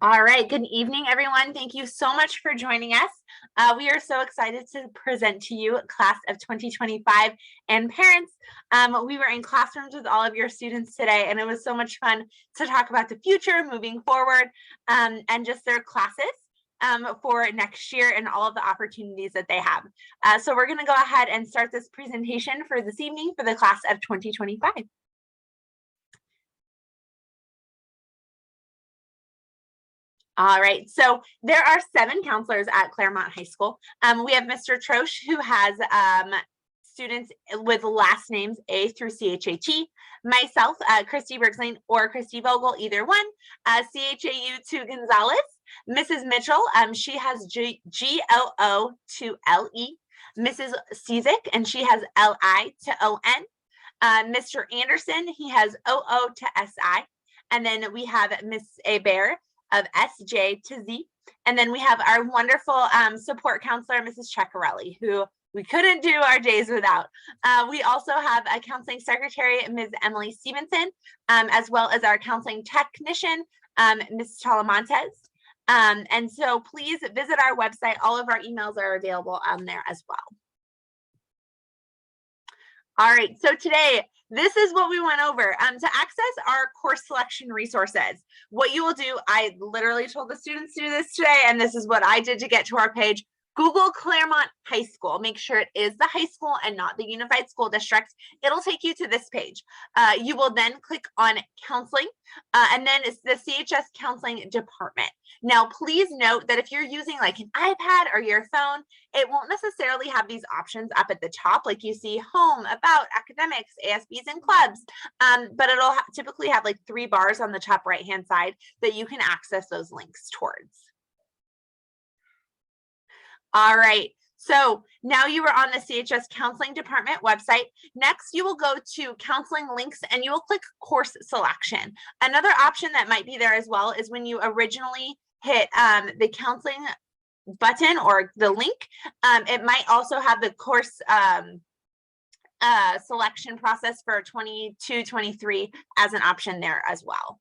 All right, good evening, everyone. Thank you so much for joining us. We are so excited to present to you class of 2025 and parents. We were in classrooms with all of your students today, and it was so much fun to talk about the future moving forward and just their classes for next year and all of the opportunities that they have. So we're going to go ahead and start this presentation for this evening for the class of 2025. All right, so there are 7 counselors at Claremont High School. We have Mr. Troche, who has students with last names A through CHAT. Myself, Christy Bergslane or Christy Vogel, either one. CHAU to Gonzalez. Mrs. Mitchell, she has GLO to LE. Mrs. Cizik, and she has LI to ON. Mr. Anderson, he has OO to SI. And then we have Miss Hebert of SJ to Z. And then we have our wonderful support counselor, Mrs. Ceccarelli, who we couldn't do our days without. We also have a counseling secretary, Ms. Emily Stevenson, as well as our counseling technician, Ms. Talamontes. And so please visit our website. All of our emails are available on there as well. All right, so today, this is what we went over. To access our course selection resources, what you will do, I literally told the students to do this today, and this is what I did to get to our page. Google Claremont High School. Make sure it is the high school and not the Unified School District. It'll take you to this page. You will then click on counseling, and then it's the CHS counseling department. Now, please note that if you're using like an iPad or your phone, it won't necessarily have these options up at the top, like you see home, about, academics, ASBs, and clubs, but it'll typically have like 3 bars on the top right-hand side that you can access those links towards. All right, so now you are on the CHS Counseling Department website. Next, you will go to counseling links and you will click course selection. Another option that might be there as well is when you originally hit the counseling button or the link, it might also have the course selection process for 22-23 as an option there as well.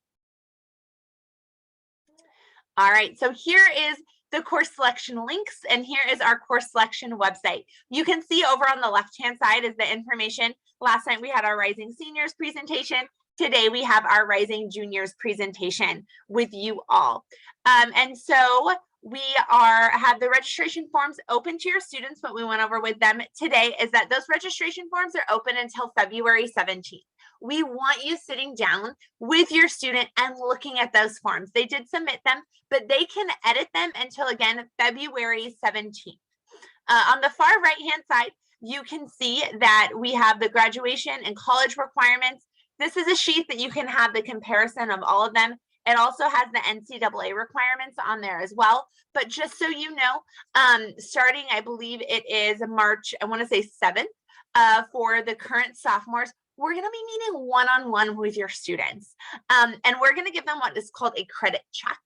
All right, so here is the course selection links, and here is our course selection website. You can see over on the left-hand side is the information. Last night we had our Rising Seniors presentation. Today we have our Rising Juniors presentation with you all. And so we have the registration forms open to your students. What we went over with them today is that those registration forms are open until February 17th. We want you sitting down with your student and looking at those forms. They did submit them, but they can edit them until, again, February 17th. On the far right-hand side, you can see that we have the graduation and college requirements. This is a sheet that you can have the comparison of all of them. It also has the NCAA requirements on there as well. But just so you know, starting, I believe it is March, I want to say 7th, for the current sophomores, we're going to be meeting one-on-one with your students. And we're going to give them what is called a credit check.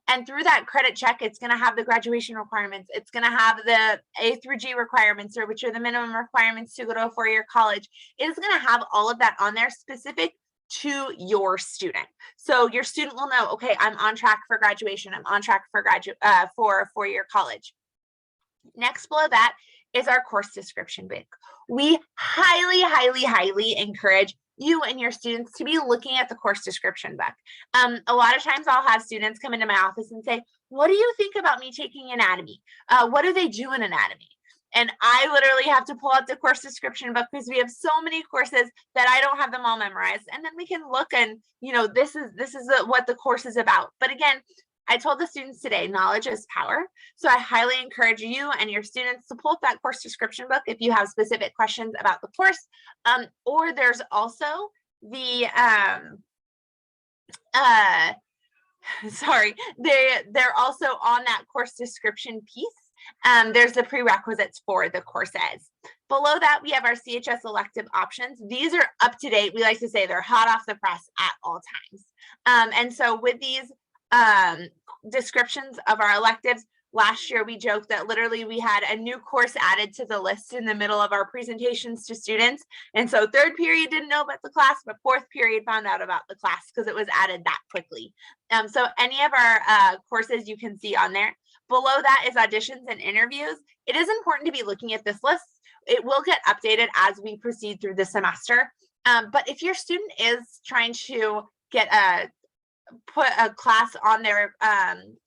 And through that credit check, it's going to have the graduation requirements. It's going to have the A through G requirements, or which are the minimum requirements to go to a 4-year college. It is going to have all of that on there specific to your student. So your student will know, okay, I'm on track for graduation. I'm on track for for a 4-year college. Next below that is our course description book. We highly, highly, highly encourage you and your students to be looking at the course description book. A lot of times I'll have students come into my office and say, what do you think about me taking anatomy? What do they do in anatomy? And I literally have to pull out the course description book because we have so many courses that I don't have them all memorized. And then we can look and, you know, this is what the course is about. But again, I told the students today, knowledge is power. So I highly encourage you and your students to pull up that course description book if you have specific questions about the course. Or there's also the, sorry, they're also on that course description piece. There's the prerequisites for the courses. Below that, we have our CHS elective options. These are up to date. We like to say they're hot off the press at all times. And so with these descriptions of our electives, Last year, we joked that literally we had a new course added to the list in the middle of our presentations to students. And so third period didn't know about the class, but fourth period found out about the class because it was added that quickly. So any of our courses you can see on there. Below that is auditions and interviews. It is important to be looking at this list. It will get updated as we proceed through the semester. But if your student is trying to put a class on their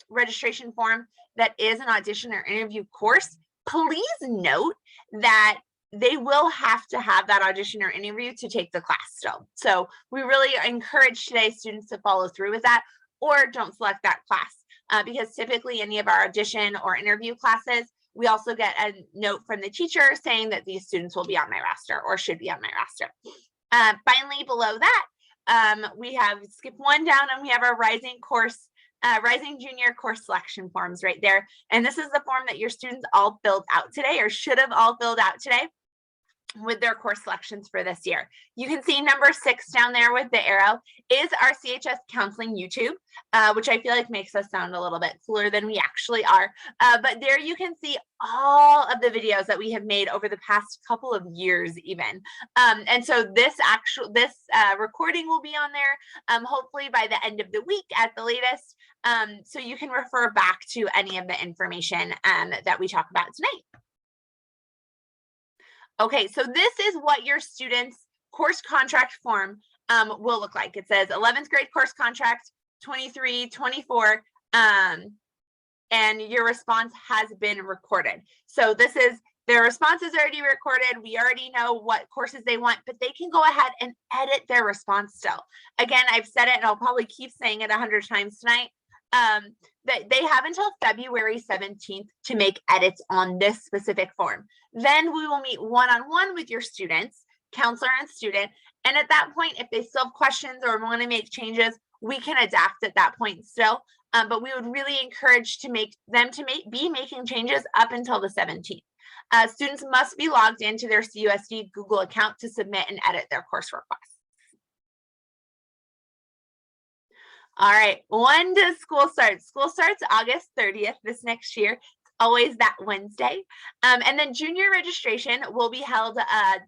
registration form that is an audition or interview course, please note that they will have to have that audition or interview to take the class still. So we really encourage today students to follow through with that, or don't select that class, because typically any of our audition or interview classes, we also get a note from the teacher saying that these students will be on my roster or should be on my roster. Finally, below that, we have skip one down and we have our Rising Junior course selection forms right there. And this is the form that your students all filled out today, or should have all filled out today, with their course selections for this year. You can see number 6 down there with the arrow is our CHS Counseling YouTube, which I feel like makes us sound a little bit cooler than we actually are. But there you can see all of the videos that we have made over the past couple of years even. And so this recording will be on there hopefully by the end of the week at the latest. So you can refer back to any of the information that we talk about tonight. Okay, so this is what your student's course contract form will look like. It says 11th grade course contract 23-24, and your response has been recorded. So this is their response is already recorded. We already know what courses they want, but they can go ahead and edit their response still. Again, I've said it and I'll probably keep saying it 100 times tonight. That they have until February 17th to make edits on this specific form. Then we will meet one-on-one with your students, counselor and student. And at that point, if they still have questions or want to make changes, we can adapt at that point still. But we would really encourage them to be making changes up until the 17th. Students must be logged into their CUSD Google account to submit and edit their course requests. All right, when does school start? School starts August 30th this next year. Always that Wednesday. And then junior registration will be held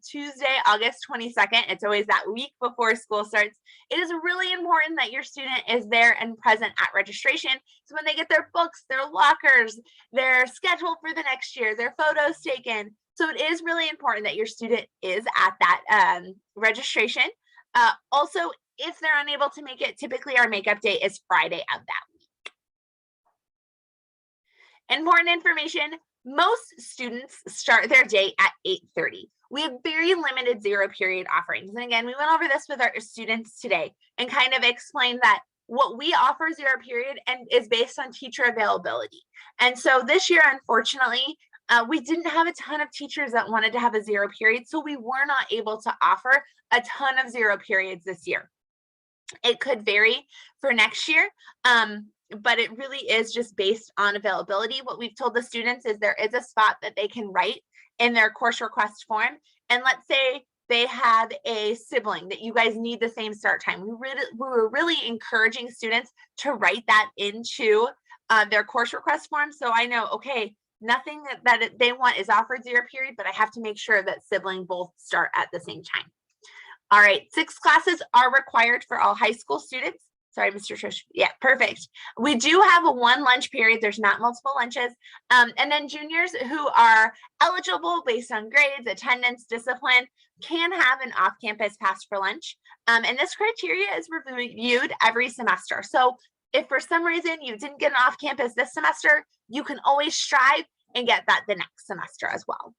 Tuesday, August 22nd. It's always that week before school starts. It is really important that your student is there and present at registration. So when they get their books, their lockers, their schedule for the next year, their photos taken. So it is really important that your student is at that registration. Also, if they're unable to make it, typically our makeup day is Friday of that week. Important information, most students start their day at 8:30. We have very limited zero period offerings. And again, we went over this with our students today and kind of explained that what we offer zero period and is based on teacher availability. And so this year, unfortunately, we didn't have a ton of teachers that wanted to have a zero period, so we were not able to offer a ton of zero periods this year. It could vary for next year, but it really is just based on availability. What we've told the students is there is a spot that they can write in their course request form. And let's say they have a sibling that you guys need the same start time. We were really encouraging students to write that into their course request form. So I know, okay, nothing that they want is offered zero period, but I have to make sure that sibling both start at the same time. All right, 6 classes are required for all high school students. Sorry, Mr. Trish. Yeah, perfect. We do have a 1 lunch period. There's not multiple lunches. And then juniors who are eligible based on grades, attendance, discipline, can have an off-campus pass for lunch. And this criteria is reviewed every semester. So if for some reason you didn't get an off-campus this semester, you can always strive and get that the next semester as well.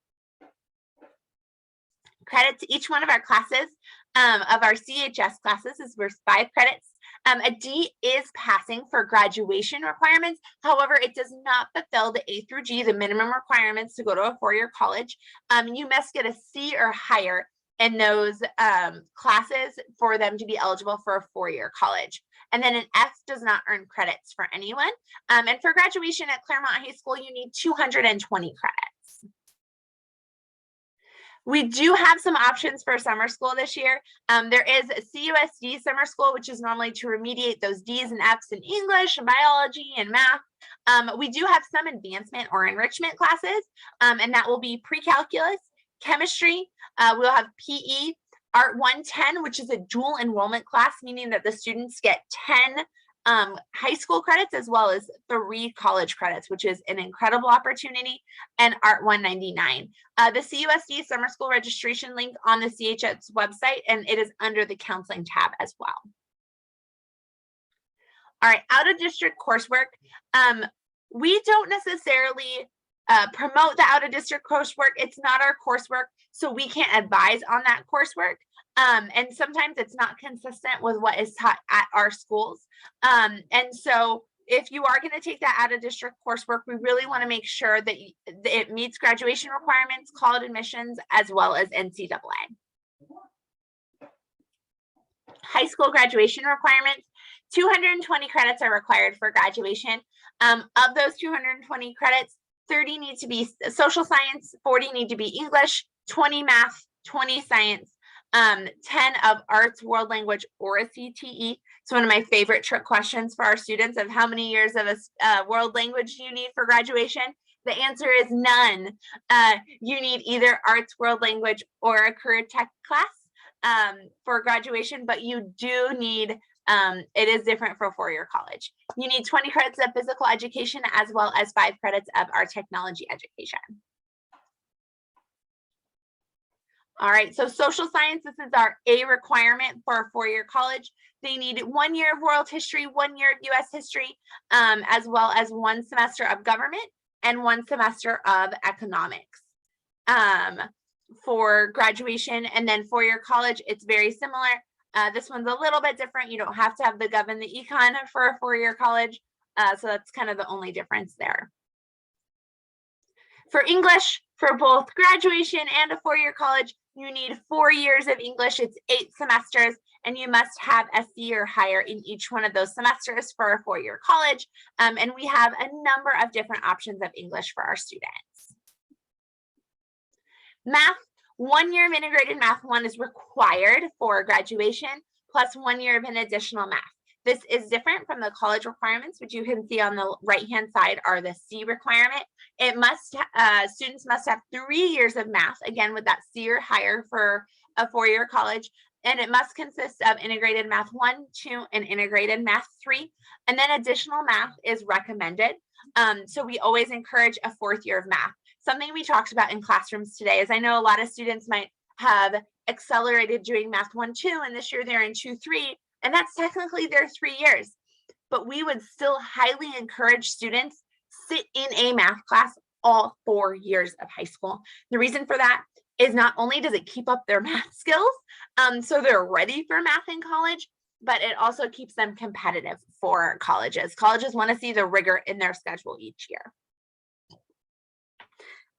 Credit to each one of our classes. Of our CHS classes is worth 5 credits. A D is passing for graduation requirements. However, it does not fulfill the A through G, the minimum requirements to go to a 4-year college. You must get a C or higher in those classes for them to be eligible for a 4-year college. And then an F does not earn credits for anyone. And for graduation at Claremont High School, you need 220 credits. We do have some options for summer school this year. There is a CUSD summer school, which is normally to remediate those D's and F's in English and biology and math. We do have some advancement or enrichment classes, and that will be pre-calculus, chemistry. We'll have PE, Art 110, which is a dual enrollment class, meaning that the students get 10 high school credits as well as 3 college credits, which is an incredible opportunity, and Art 199. The CUSD summer school registration link on the CHS website, and it is under the counseling tab as well. All right, out of district coursework. We don't necessarily promote the out of district coursework. It's not our coursework, so we can't advise on that coursework. And sometimes it's not consistent with what is taught at our schools. And so if you are going to take that out of district coursework, we really want to make sure that it meets graduation requirements, college admissions, as well as NCAA. High school graduation requirements, 220 credits are required for graduation. Of those 220 credits, 30 need to be social science, 40 need to be English, 20 math, 20 science, 10 of arts, world language, or a CTE. It's one of my favorite trick questions for our students of how many years of a world language do you need for graduation? The answer is none. You need either arts, world language, or a career tech class for graduation, but you do need, it is different for four-year college. You need 20 credits of physical education as well as 5 credits of our technology education. All right, so social science, this is our A requirement for a four-year college. They need 1 year of world history, 1 year of US history, as well as 1 semester of government and 1 semester of economics for graduation. And then four-year college, it's very similar. This one's a little bit different. You don't have to have the gov and the econ for a four-year college. So that's kind of the only difference there. For English, for both graduation and a four-year college, you need 4 years of English. It's 8 semesters, and you must have a C or higher in each one of those semesters for a four-year college. And we have a number of different options of English for our students. Math, 1 year of integrated math 1 is required for graduation, plus 1 year of an additional math. This is different from the college requirements, which you can see on the right-hand side are the C requirement. It must, students must have 3 years of math, again, with that C or higher for a four-year college, and it must consist of integrated math 1, 2, and integrated math 3, and then additional math is recommended. So we always encourage a 4th year of math. Something we talked about in classrooms today is I know a lot of students might have accelerated doing math 1, 2, and this year they're in 2, 3, and that's technically their 3 years. But we would still highly encourage students sit in a math class all 4 years of high school. The reason for that is not only does it keep up their math skills, so they're ready for math in college, but it also keeps them competitive for colleges. Colleges want to see the rigor in their schedule each year.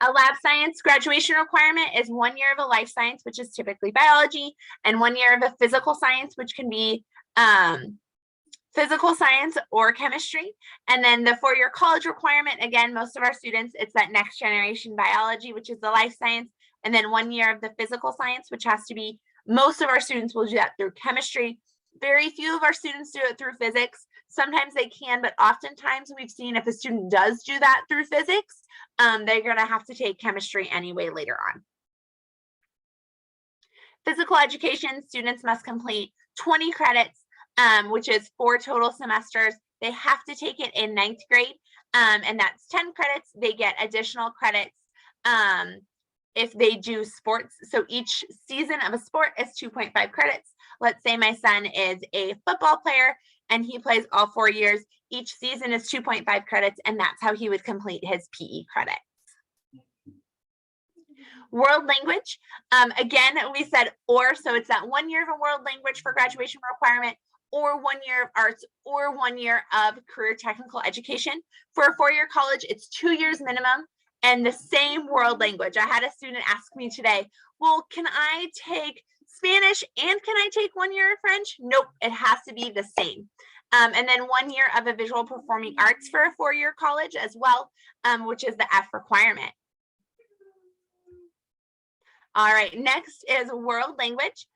A lab science graduation requirement is 1 year of a life science, which is typically biology, and 1 year of a physical science, which can be physical science or chemistry. And then the 4-year college requirement, again, most of our students, it's that next generation biology, which is the life science, and then 1 year of the physical science, which has to be, most of our students will do that through chemistry. Very few of our students do it through physics. Sometimes they can, but oftentimes we've seen if a student does do that through physics, they're going to have to take chemistry anyway later on. Physical education, students must complete 20 credits, which is 4 total semesters. They have to take it in 9th grade, and that's 10 credits. They get additional credits if they do sports. So each season of a sport is 2.5 credits. Let's say my son is a football player and he plays all 4 years. Each season is 2.5 credits, and that's how he would complete his PE credits. World language, again, we said or, so it's that 1 year of a world language for graduation requirement, or 1 year of arts, or 1 year of career technical education. For a 4-year college, it's 2 years minimum and the same world language. I had a student ask me today, well, can I take Spanish and can I take 1 year of French? Nope, it has to be the same. And then 1 year of a visual performing arts for a 4-year college as well, which is the F requirement. All right, next is world language.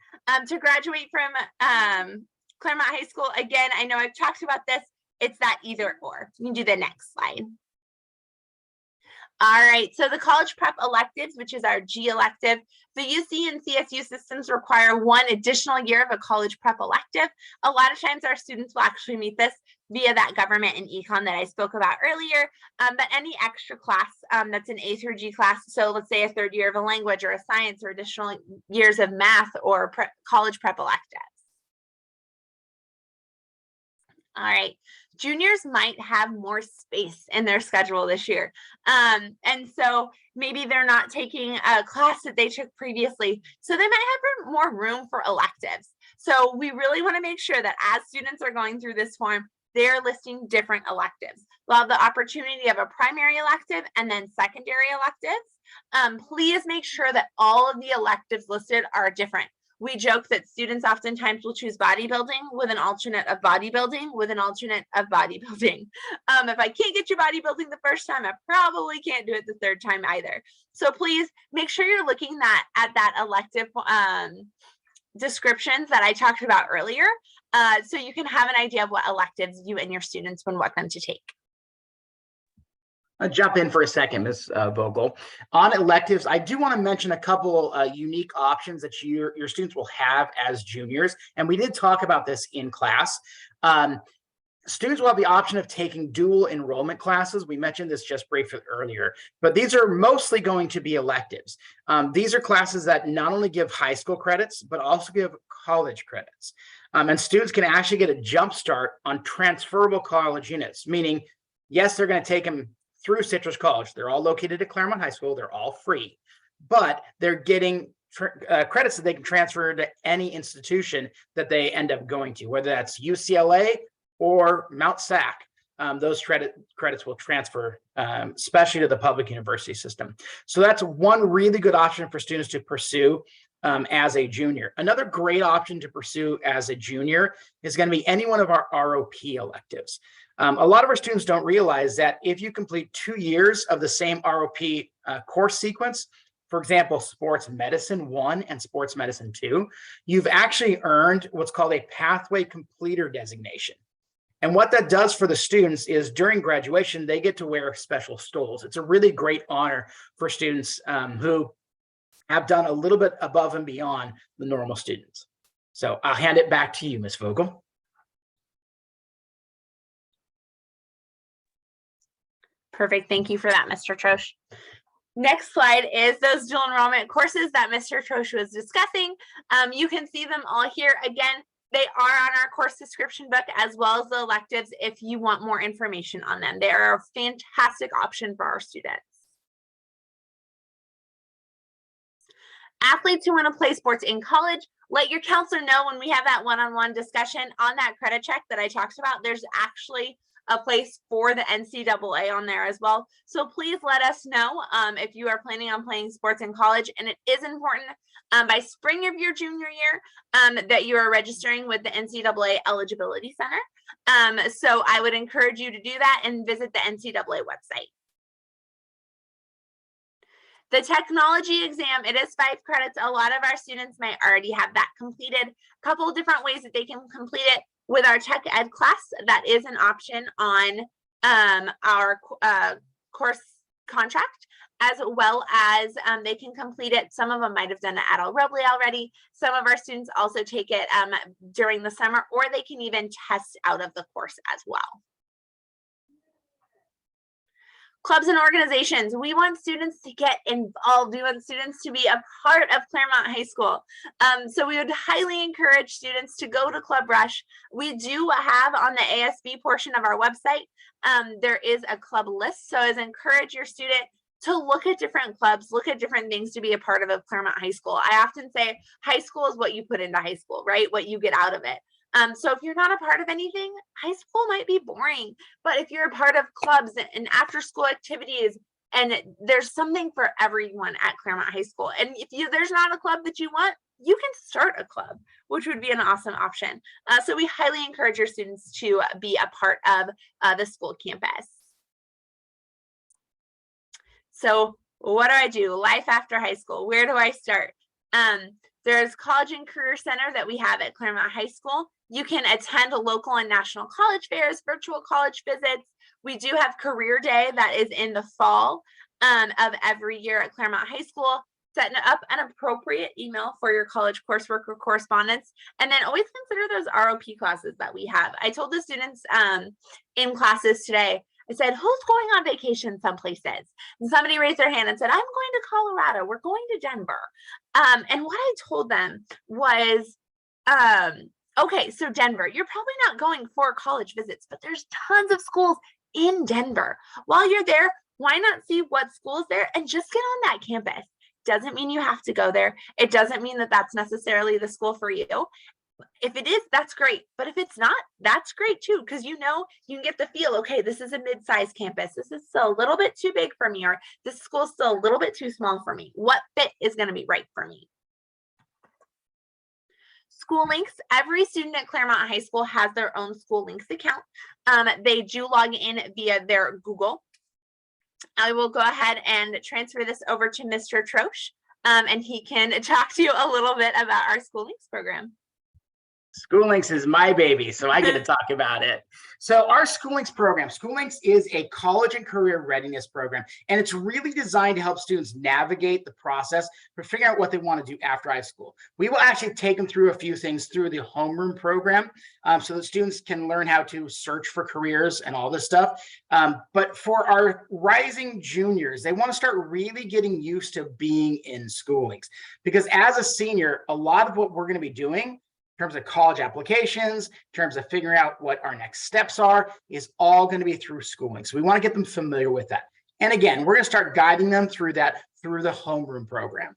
To graduate from Claremont High School, again, I know I've talked about this, it's that either or. You can do the next slide. All right, so the college prep electives, which is our G elective, the UC and CSU systems require one additional year of a college prep elective. A lot of times our students will actually meet this via that government and econ that I spoke about earlier, but any extra class that's an A through G class, so let's say a third year of a language or a science or additional years of math or college prep electives. All right, juniors might have more space in their schedule this year. And so maybe they're not taking a class that they took previously. So they might have more room for electives. So we really want to make sure that as students are going through this form, they're listing different electives. They'll have the opportunity of a primary elective and then secondary electives. Please make sure that all of the electives listed are different. We joke that students oftentimes will choose bodybuilding with an alternate of bodybuilding with an alternate of bodybuilding. If I can't get you bodybuilding the first time, I probably can't do it the third time either. So please make sure you're looking at that elective descriptions that I talked about earlier, so you can have an idea of what electives you and your students would want them to take. I'll jump in for a second, Ms. Vogel. On electives, I do want to mention a couple unique options that your students will have as juniors. And we did talk about this in class. Students will have the option of taking dual enrollment classes. We mentioned this just briefly earlier, but these are mostly going to be electives. These are classes that not only give high school credits, but also give college credits. And students can actually get a jump start on transferable college units, meaning, yes, they're going to take them through Citrus College. They're all located at Claremont High School. They're all free, but they're getting credits that they can transfer to any institution that they end up going to, whether that's UCLA or Mount SAC. Those credits will transfer, especially to the public university system. So that's one really good option for students to pursue as a junior. Another great option to pursue as a junior is going to be any one of our ROP electives. A lot of our students don't realize that if you complete 2 years of the same ROP course sequence, for example, Sports Medicine 1 and Sports Medicine 2, you've actually earned what's called a Pathway Completer designation. And what that does for the students is during graduation, they get to wear special stoles. It's a really great honor for students who have done a little bit above and beyond the normal students. So I'll hand it back to you, Ms. Vogel. Perfect. Thank you for that, Mr. Troche. Next slide is those dual enrollment courses that Mr. Troche was discussing. You can see them all here. Again, they are on our course description book as well as the electives if you want more information on them. They are a fantastic option for our students. Athletes who want to play sports in college, let your counselor know when we have that one-on-one discussion on that credit check that I talked about. There's actually a place for the NCAA on there as well. So please let us know if you are planning on playing sports in college. And it is important by spring of your junior year that you are registering with the NCAA Eligibility Center. So I would encourage you to do that and visit the NCAA website. The technology exam, it is 5 credits. A lot of our students might already have that completed. A couple of different ways that they can complete it. With our tech ed class, that is an option on our course contract, as well as they can complete it. Some of them might have done it at Robley already. Some of our students also take it during the summer, or they can even test out of the course as well. Clubs and organizations, we want students to get involved. We want students to be a part of Claremont High School. So we would highly encourage students to go to Club Rush. We do have on the ASB portion of our website, there is a club list. So I would encourage your student to look at different clubs, look at different things to be a part of Claremont High School. I often say high school is what you put into high school, right? What you get out of it. So if you're not a part of anything, high school might be boring, but if you're a part of clubs and after school activities, and there's something for everyone at Claremont High School. And if there's not a club that you want, you can start a club, which would be an awesome option. So we highly encourage your students to be a part of the school campus. So what do I do? Life after high school, where do I start? There's College and Career Center that we have at Claremont High School. You can attend local and national college fairs, virtual college visits. We do have Career Day that is in the fall of every year at Claremont High School. Setting up an appropriate email for your college coursework or correspondence, and then always consider those ROP classes that we have. I told the students in classes today, I said, who's going on vacation some places? And somebody raised their hand and said, I'm going to Colorado. We're going to Denver. And what I told them was, okay, so Denver, you're probably not going for college visits, but there's tons of schools in Denver. While you're there, why not see what school's there and just get on that campus? Doesn't mean you have to go there. It doesn't mean that that's necessarily the school for you. If it is, that's great. But if it's not, that's great too, because you know, you can get the feel, okay, this is a mid-sized campus. This is still a little bit too big for me, or this school's still a little bit too small for me. What fit is going to be right for me? School Links. Every student at Claremont High School has their own School Links account. They do log in via their Google. I will go ahead and transfer this over to Mr. Troche, and he can talk to you a little bit about our School Links program. School Links is my baby, so I get to talk about it. So our School Links program, School Links is a college and career readiness program, and it's really designed to help students navigate the process for figuring out what they want to do after high school. We will actually take them through a few things through the homeroom program, so that students can learn how to search for careers and all this stuff. But for our rising juniors, they want to start really getting used to being in School Links, because as a senior, a lot of what we're going to be doing in terms of college applications, in terms of figuring out what our next steps are, is all going to be through School Links. So we want to get them familiar with that. And again, we're going to start guiding them through that through the homeroom program.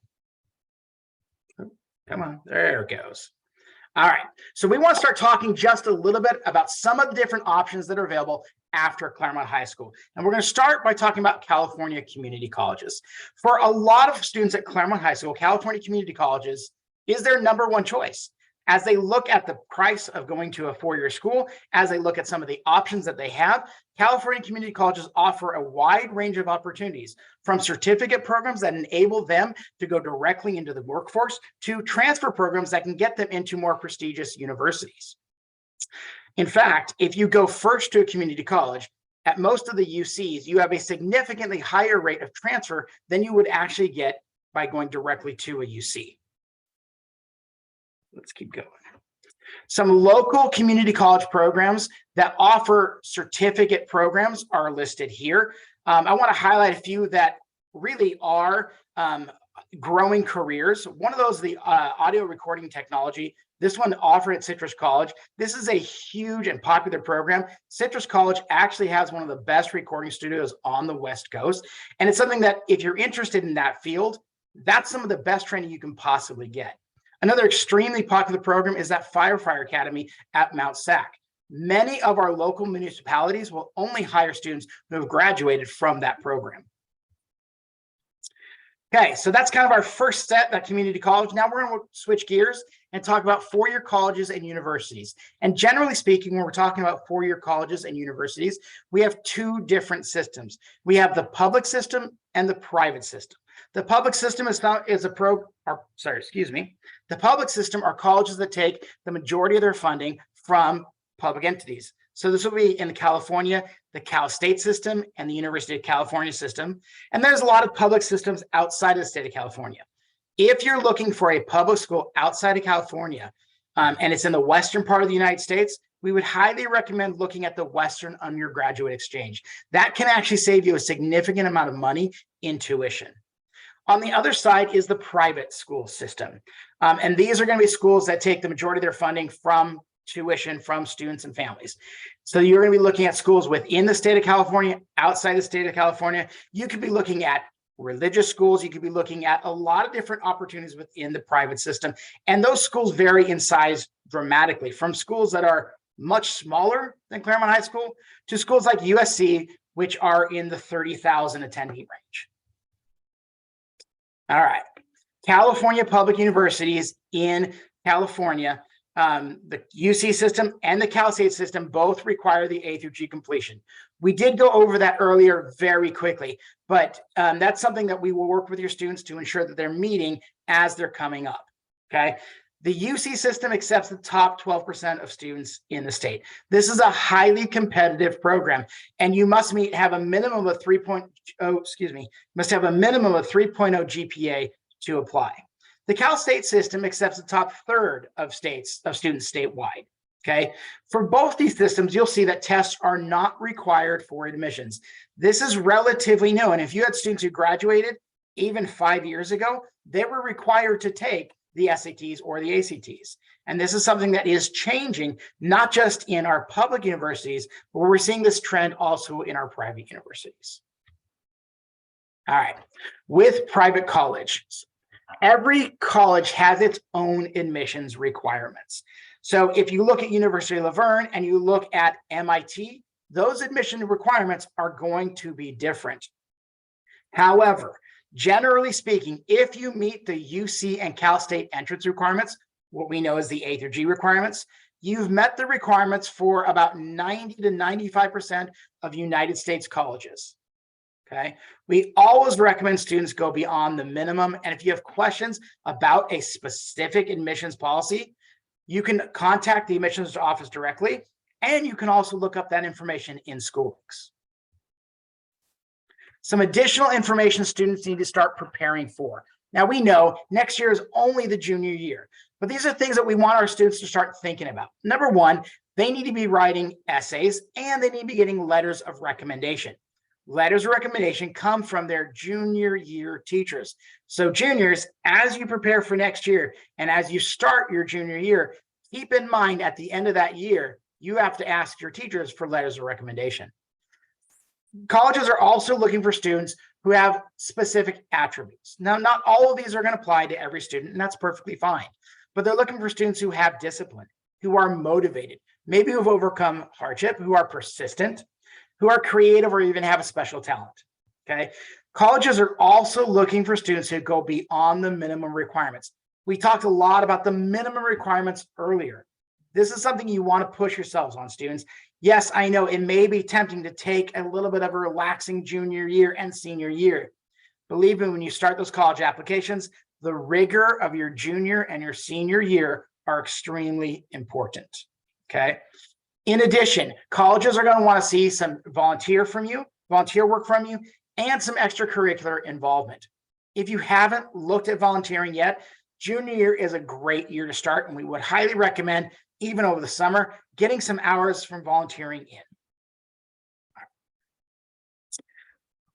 Come on, there it goes. All right, so we want to start talking just a little bit about some of the different options that are available after Claremont High School. And we're going to start by talking about California community colleges. For a lot of students at Claremont High School, California community colleges is their #1 choice. As they look at the price of going to a four-year school, as they look at some of the options that they have, California community colleges offer a wide range of opportunities, from certificate programs that enable them to go directly into the workforce to transfer programs that can get them into more prestigious universities. In fact, if you go first to a community college, at most of the UCs, you have a significantly higher rate of transfer than you would actually get by going directly to a UC. Let's keep going. Some local community college programs that offer certificate programs are listed here. I want to highlight a few that really are growing careers. One of those is the audio recording technology. This one offered at Citrus College. This is a huge and popular program. Citrus College actually has one of the best recording studios on the West Coast. And it's something that if you're interested in that field, that's some of the best training you can possibly get. Another extremely popular program is that Firefighter Academy at Mount SAC. Many of our local municipalities will only hire students who have graduated from that program. Okay, so that's kind of our first set, that community college. Now we're going to switch gears and talk about four-year colleges and universities. And generally speaking, when we're talking about four-year colleges and universities, we have two different systems. We have the public system and the private system. The public system the public system are colleges that take the majority of their funding from public entities. So this will be in California, the Cal State system and the University of California system. And there's a lot of public systems outside of the state of California. If you're looking for a public school outside of California, and it's in the western part of the United States, we would highly recommend looking at the Western Undergraduate Exchange. That can actually save you a significant amount of money in tuition. On the other side is the private school system. And these are going to be schools that take the majority of their funding from tuition from students and families. So you're going to be looking at schools within the state of California, outside the state of California. You could be looking at religious schools. You could be looking at a lot of different opportunities within the private system. And those schools vary in size dramatically, from schools that are much smaller than Claremont High School to schools like USC, which are in the 30,000 attendee range. All right, California public universities in California The UC system and the Cal State system both require the A through G completion. We did go over that earlier very quickly, but that's something that we will work with your students to ensure that they're meeting as they're coming up, okay? The UC system accepts the top 12% of students in the state. This is a highly competitive program, and you must have a minimum of 3.0 GPA to apply. The Cal State system accepts the top third of students statewide, okay? For both these systems, you'll see that tests are not required for admissions. This is relatively new, and if you had students who graduated even 5 years ago, they were required to take the SATs or the ACTs. And this is something that is changing, not just in our public universities, but we're seeing this trend also in our private universities. All right, with private colleges, every college has its own admissions requirements. So if you look at University of La Verne and you look at MIT, those admission requirements are going to be different. However, generally speaking, if you meet the UC and Cal State entrance requirements, what we know as the A through G requirements, you've met the requirements for about 90 to 95% of United States colleges. Okay, we always recommend students go beyond the minimum. And if you have questions about a specific admissions policy, you can contact the admissions office directly, and you can also look up that information in SchoolLinks. Some additional information students need to start preparing for. Now, we know next year is only the junior year, but these are things that we want our students to start thinking about. Number one, they need to be writing essays, and they need to be getting letters of recommendation. Letters of recommendation come from their junior year teachers. So juniors, as you prepare for next year and as you start your junior year, keep in mind at the end of that year, you have to ask your teachers for letters of recommendation. Colleges are also looking for students who have specific attributes. Now, not all of these are going to apply to every student, and that's perfectly fine. But they're looking for students who have discipline, who are motivated, maybe who've overcome hardship, who are persistent, who are creative, or even have a special talent, okay? Colleges are also looking for students who go beyond the minimum requirements. We talked a lot about the minimum requirements earlier. This is something you want to push yourselves on, students. Yes, I know it may be tempting to take a little bit of a relaxing junior year and senior year. Believe me, when you start those college applications, the rigor of your junior and your senior year are extremely important, okay? In addition, colleges are going to want to see some volunteer work from you, and some extracurricular involvement. If you haven't looked at volunteering yet, junior year is a great year to start, and we would highly recommend, even over the summer, getting some hours from volunteering in.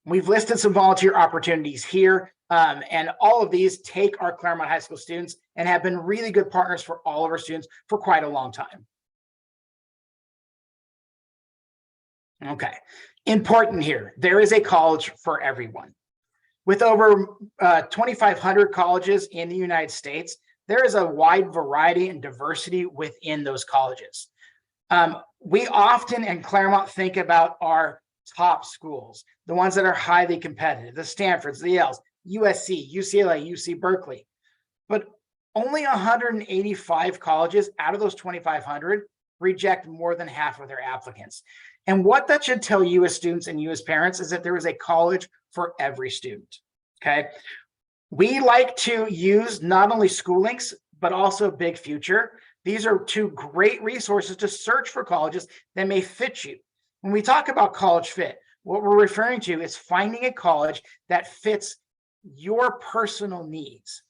We've listed some volunteer opportunities here, and all of these take our Claremont High School students and have been really good partners for all of our students for quite a long time. Okay, important here, there is a college for everyone. With over 2,500 colleges in the United States, there is a wide variety and diversity within those colleges. We often in Claremont think about our top schools, the ones that are highly competitive, the Stanfords, the Yales, USC, UCLA, UC Berkeley. But only 185 colleges out of those 2,500 reject more than half of their applicants. And what that should tell you as students and you as parents is that there is a college for every student, okay? We like to use not only SchoolLinks, but also Big Future. These are two great resources to search for colleges that may fit you. When we talk about college fit, what we're referring to is finding a college that fits your personal needs.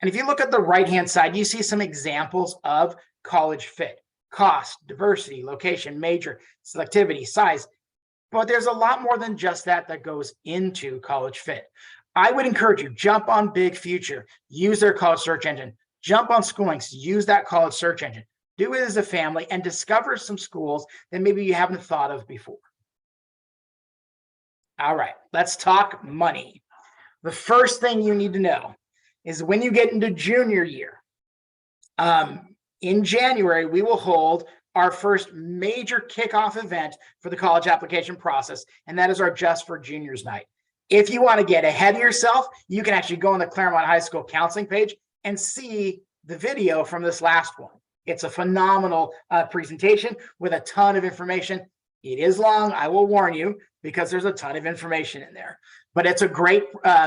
And if you look at the right-hand side, you see some examples of college fit: cost, diversity, location, major, selectivity, size. But there's a lot more than just that goes into college fit. I would encourage you, jump on Big Future, use their college search engine, jump on SchoolLinks, use that college search engine, do it as a family, and discover some schools that maybe you haven't thought of before. All right, let's talk money. The first thing you need to know is when you get into junior year, in January, we will hold our first major kickoff event for the college application process, and that is our Just for Juniors night. If you want to get ahead of yourself, you can actually go on the Claremont High School counseling page and see the video from this last one. It's a phenomenal presentation with a ton of information. It is long, I will warn you, because there's a ton of information in there. But it's a great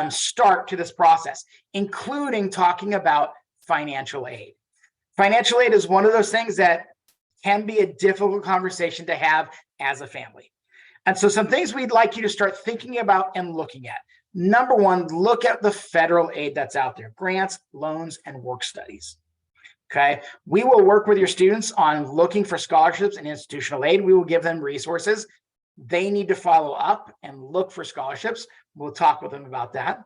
start to this process, including talking about financial aid. Financial aid is one of those things that can be a difficult conversation to have as a family. And so some things we'd like you to start thinking about and looking at. Number one, look at the federal aid that's out there, grants, loans, and work studies. Okay, we will work with your students on looking for scholarships and institutional aid. We will give them resources. They need to follow up and look for scholarships. We'll talk with them about that.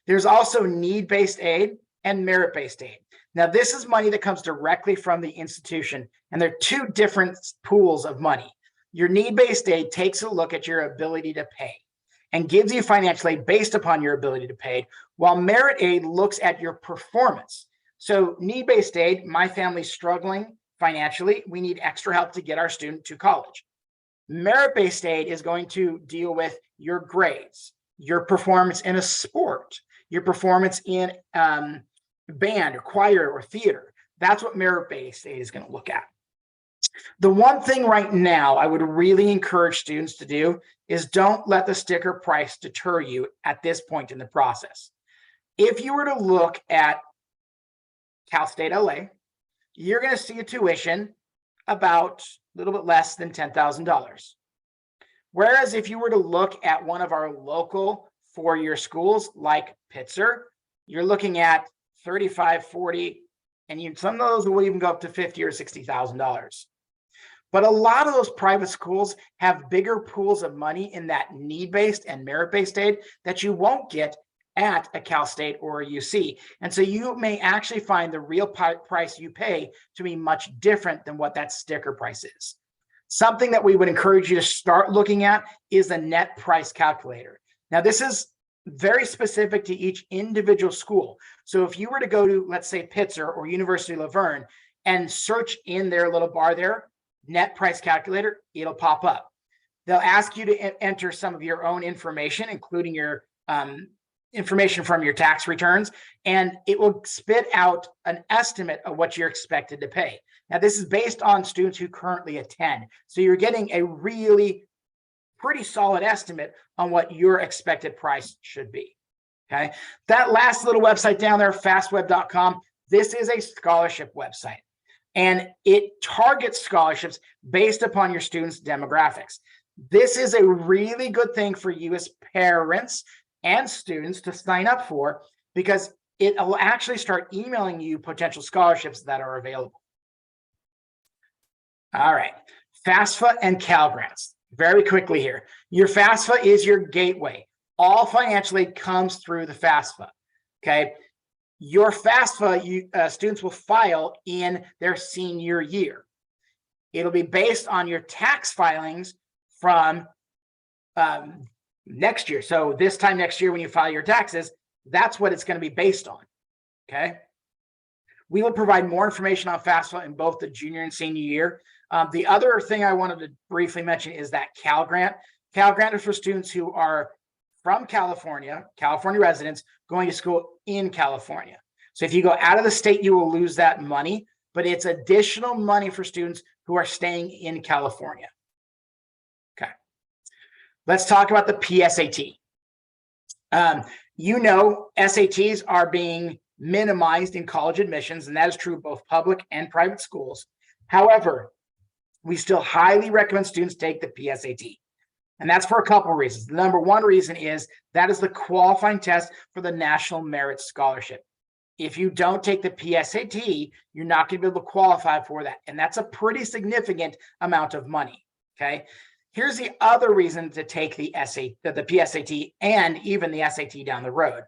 There's also need-based aid and merit-based aid. Now, this is money that comes directly from the institution, and they're two different pools of money. Your need-based aid takes a look at your ability to pay and gives you financial aid based upon your ability to pay, while merit aid looks at your performance. So need-based aid, my family's struggling financially. We need extra help to get our student to college. Merit-based aid is going to deal with your grades, your performance in a sport, your performance in band or choir or theater. That's what merit-based aid is going to look at. The one thing right now I would really encourage students to do is don't let the sticker price deter you at this point in the process. If you were to look at Cal State LA, you're going to see a tuition about a little bit less than $10,000. Whereas if you were to look at one of our local four-year schools like Pitzer, you're looking at 35, 40, and some of those will even go up to $50,000 or $60,000. But a lot of those private schools have bigger pools of money in that need-based and merit-based aid that you won't get at a Cal State or a UC. And so you may actually find the real price you pay to be much different than what that sticker price is. Something that we would encourage you to start looking at is the net price calculator. Now, this is very specific to each individual school. So if you were to go to, let's say, Pitzer or University of La Verne and search in their little bar there, net price calculator, it'll pop up. They'll ask you to enter some of your own information, including your information from your tax returns, and it will spit out an estimate of what you're expected to pay. Now, this is based on students who currently attend. So you're getting a really pretty solid estimate on what your expected price should be. Okay. That last little website down there, fastweb.com, this is a scholarship website, and it targets scholarships based upon your students' demographics. This is a really good thing for you as parents and students to sign up for, because it will actually start emailing you potential scholarships that are available. All right, FAFSA and Cal Grants. Very quickly here. Your FAFSA is your gateway. All financial aid comes through the FAFSA. Okay. Your FAFSA, students will file in their senior year. It'll be based on your tax filings from next year. So this time next year when you file your taxes, that's what it's going to be based on. Okay. We will provide more information on FAFSA in both the junior and senior year. The other thing I wanted to briefly mention is that Cal Grant. Cal Grant is for students who are from California, California residents going to school in California. So if you go out of the state, you will lose that money, but it's additional money for students who are staying in California. Okay. Let's talk about the PSAT. SATs are being minimized in college admissions, and that is true of both public and private schools. However, we still highly recommend students take the PSAT. And that's for a couple of reasons. The number one reason is that is the qualifying test for the National Merit Scholarship. If you don't take the PSAT, you're not going to be able to qualify for that. And that's a pretty significant amount of money. Okay. Here's the other reason to take the PSAT and even the SAT down the road,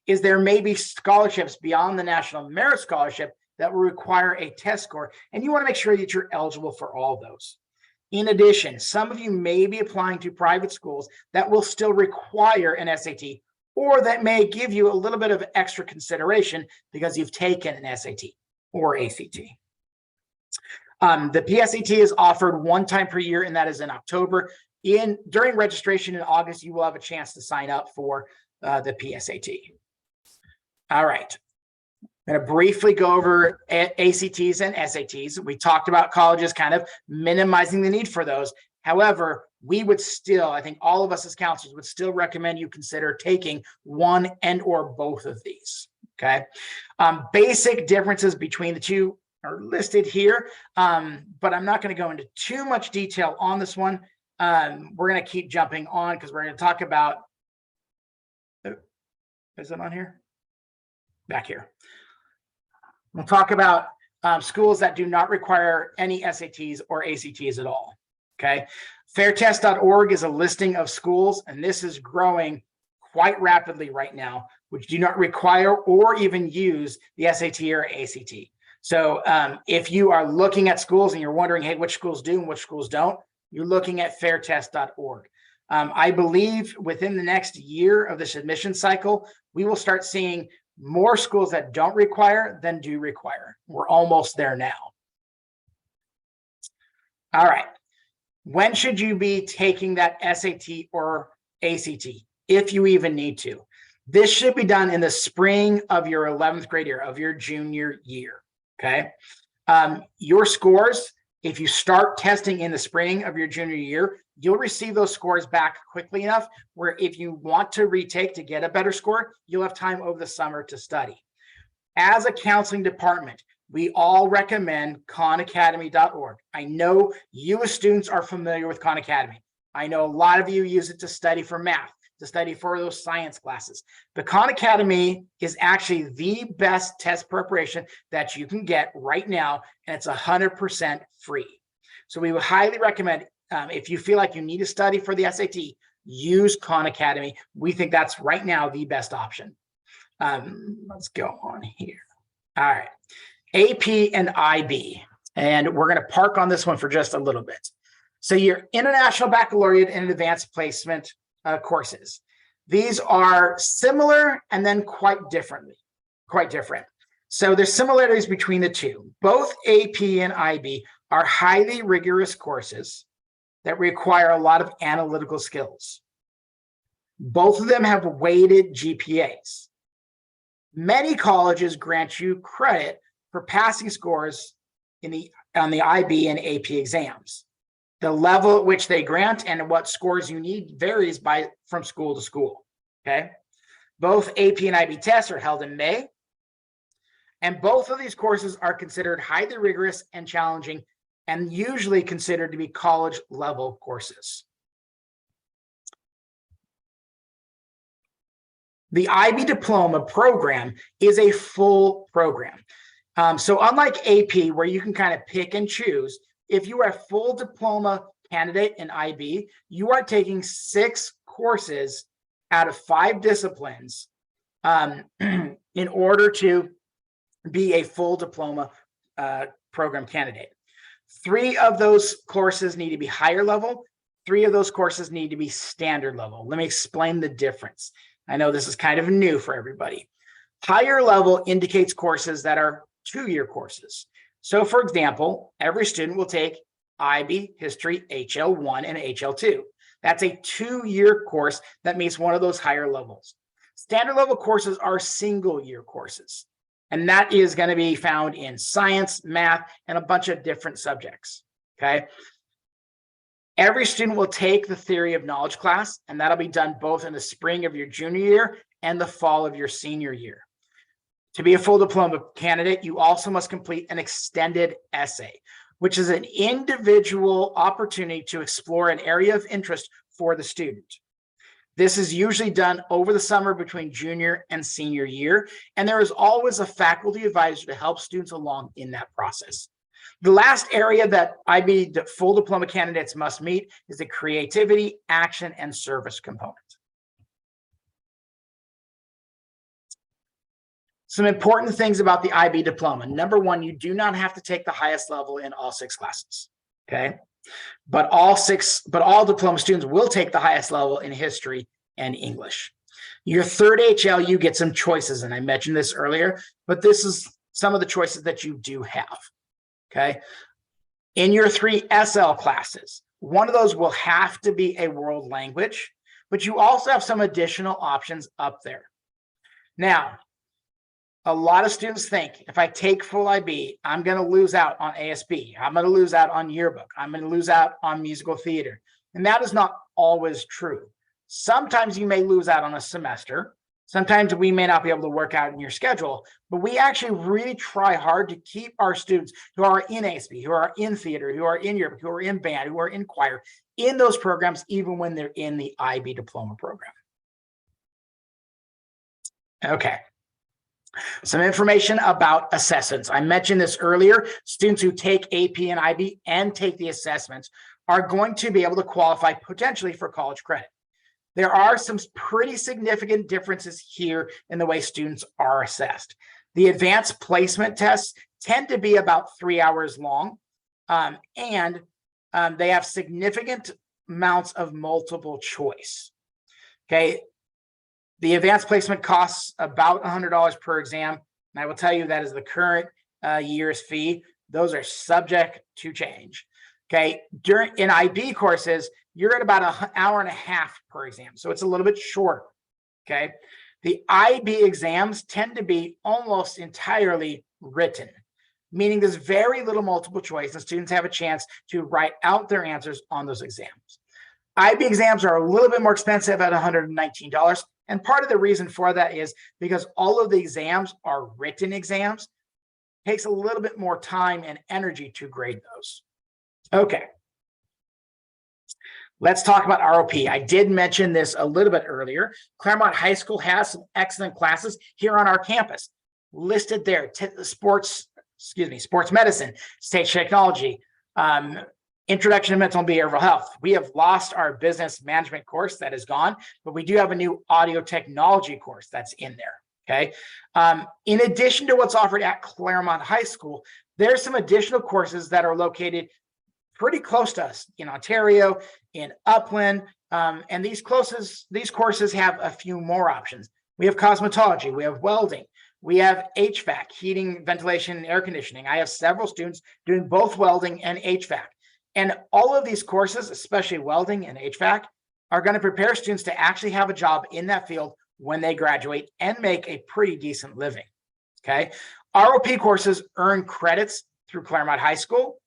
is there may be scholarships beyond the National Merit Scholarship that will require a test score, and you want to make sure that you're eligible for all those. In addition, some of you may be applying to private schools that will still require an SAT, or that may give you a little bit of extra consideration because you've taken an SAT or ACT. The PSAT is offered one time per year, and that is in October. During registration in August, you will have a chance to sign up for the PSAT. All right. I'm going to briefly go over ACTs and SATs. We talked about colleges kind of minimizing the need for those. However, we would still, I think all of us as counselors would still recommend you consider taking one and or both of these. Okay. Basic differences between the two are listed here, but I'm not going to go into too much detail on this one. We're going to keep jumping on because we're going to talk about, is it on here? Back here. We'll talk about schools that do not require any SATs or ACTs at all. Okay. Fairtest.org is a listing of schools, and this is growing quite rapidly right now, which do not require or even use the SAT or ACT. So if you are looking at schools and you're wondering, hey, which schools do and which schools don't, you're looking at fairtest.org. I believe within the next year of this admission cycle, we will start seeing more schools that don't require than do require. We're almost there now. All right. When should you be taking that SAT or ACT, if you even need to? This should be done in the spring of your 11th grade year, of your junior year, okay? Your scores, if you start testing in the spring of your junior year, you'll receive those scores back quickly enough where if you want to retake to get a better score, you'll have time over the summer to study. As a counseling department, we all recommend khanacademy.org. I know you as students are familiar with Khan Academy. I know a lot of you use it to study for math, to study for those science classes. The Khan Academy is actually the best test preparation that you can get right now, and it's 100% free. So we would highly recommend, if you feel like you need to study for the SAT, use Khan Academy. We think that's right now the best option. Let's go on here. All right. AP and IB. And we're going to park on this one for just a little bit. So your International Baccalaureate and Advanced Placement courses. These are similar and then quite different. So there's similarities between the two. Both AP and IB are highly rigorous courses that require a lot of analytical skills. Both of them have weighted GPAs. Many colleges grant you credit for passing scores on the IB and AP exams. The level at which they grant and what scores you need varies from school to school, okay? Both AP and IB tests are held in May, and both of these courses are considered highly rigorous and challenging and usually considered to be college level courses. The IB diploma program is a full program. So unlike AP, where you can kind of pick and choose, if you are a full diploma candidate in IB, you are taking 6 courses out of 5 disciplines in order to be a full diploma program candidate. 3 of those courses need to be higher level. 3 of those courses need to be standard level. Let me explain the difference. I know this is kind of new for everybody. Higher level indicates courses that are 2-year courses. So for example, every student will take IB, History, HL1, and HL2. That's a 2-year course that meets one of those higher levels. Standard level courses are single-year courses, and that is going to be found in science, math, and a bunch of different subjects, okay? Every student will take the Theory of Knowledge class, and that'll be done both in the spring of your junior year and the fall of your senior year. To be a full diploma candidate, you also must complete an extended essay, which is an individual opportunity to explore an area of interest for the student. This is usually done over the summer between junior and senior year, and there is always a faculty advisor to help students along in that process. The last area that IB full diploma candidates must meet is the creativity, action, and service component. Some important things about the IB diploma. Number 1, you do not have to take the highest level in all 6 classes, okay? But all diploma students will take the highest level in history and English. Your third HL, you get some choices, and I mentioned this earlier, but this is some of the choices that you do have, okay? In your 3 SL classes, one of those will have to be a world language, but you also have some additional options up there. Now, A lot of students think if I take full IB, I'm going to lose out on ASB. I'm going to lose out on yearbook. I'm going to lose out on musical theater. And that is not always true. Sometimes you may lose out on a semester. Sometimes we may not be able to work out in your schedule, but we actually really try hard to keep our students who are in ASB, who are in theater, who are in yearbook, who are in band, who are in choir, in those programs, even when they're in the IB diploma program. Okay. Some information about assessments. I mentioned this earlier. Students who take AP and IB and take the assessments are going to be able to qualify potentially for college credit. There are some pretty significant differences here in the way students are assessed. The advanced placement tests tend to be about 3 hours long, and they have significant amounts of multiple choice. Okay. The advanced placement costs about $100 per exam. And I will tell you that is the current year's fee. Those are subject to change. Okay. In IB courses, you're at about an hour and a half per exam. So it's a little bit shorter. Okay. The IB exams tend to be almost entirely written, meaning there's very little multiple choice and students have a chance to write out their answers on those exams. IB exams are a little bit more expensive at $119. And part of the reason for that is because all of the exams are written exams. It takes a little bit more time and energy to grade those. Okay. Let's talk about ROP. I did mention this a little bit earlier. Claremont High School has some excellent classes here on our campus listed there. Sports medicine, stage technology, introduction to mental and behavioral health. We have lost our business management course that is gone, but we do have a new audio technology course that's in there. Okay. In addition to what's offered at Claremont High School, there's some additional courses that are located pretty close to us in Ontario, in Upland, and these courses have a few more options. We have cosmetology, we have welding, we have HVAC, heating, ventilation, and air conditioning. I have several students doing both welding and HVAC. And all of these courses, especially welding and HVAC, are going to prepare students to actually have a job in that field when they graduate and make a pretty decent living. Okay. ROP courses earn credits through Claremont High School,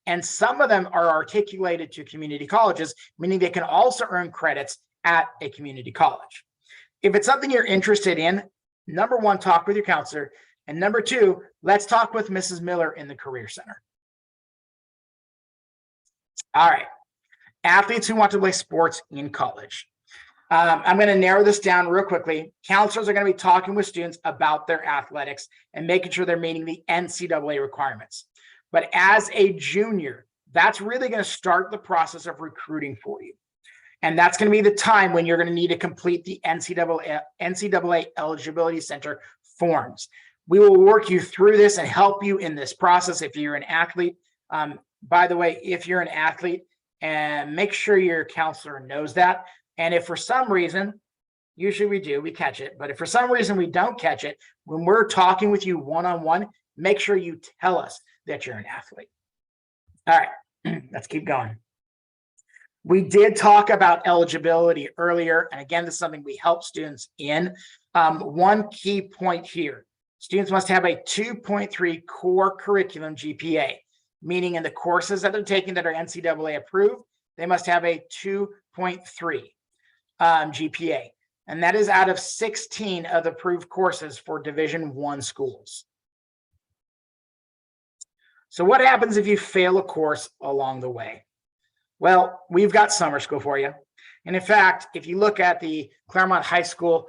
and some of them are articulated to community colleges, meaning they can also earn credits at a community college. If it's something you're interested in, number one, talk with your counselor. And number two, let's talk with Mrs. Miller in the Career Center. All right. Athletes who want to play sports in college. I'm going to narrow this down real quickly. Counselors are going to be talking with students about their athletics and making sure they're meeting the NCAA requirements. But as a junior, that's really going to start the process of recruiting for you. And that's going to be the time when you're going to need to complete the NCAA Eligibility Center forms. We will work you through this and help you in this process if you're an athlete. By the way, if you're an athlete, and make sure your counselor knows that. And if for some reason, usually we catch it, but if for some reason we don't catch it, when we're talking with you one-on-one, make sure you tell us that you're an athlete. All right, let's keep going. We did talk about eligibility earlier, and again, this is something we help students in. One key point here, students must have a 2.3 core curriculum GPA, meaning in the courses that they're taking that are NCAA approved, they must have a 2.3 GPA. And that is out of 16 of the approved courses for Division I schools. So what happens if you fail a course along the way? Well, we've got summer school for you. And in fact, if you look at the Claremont High School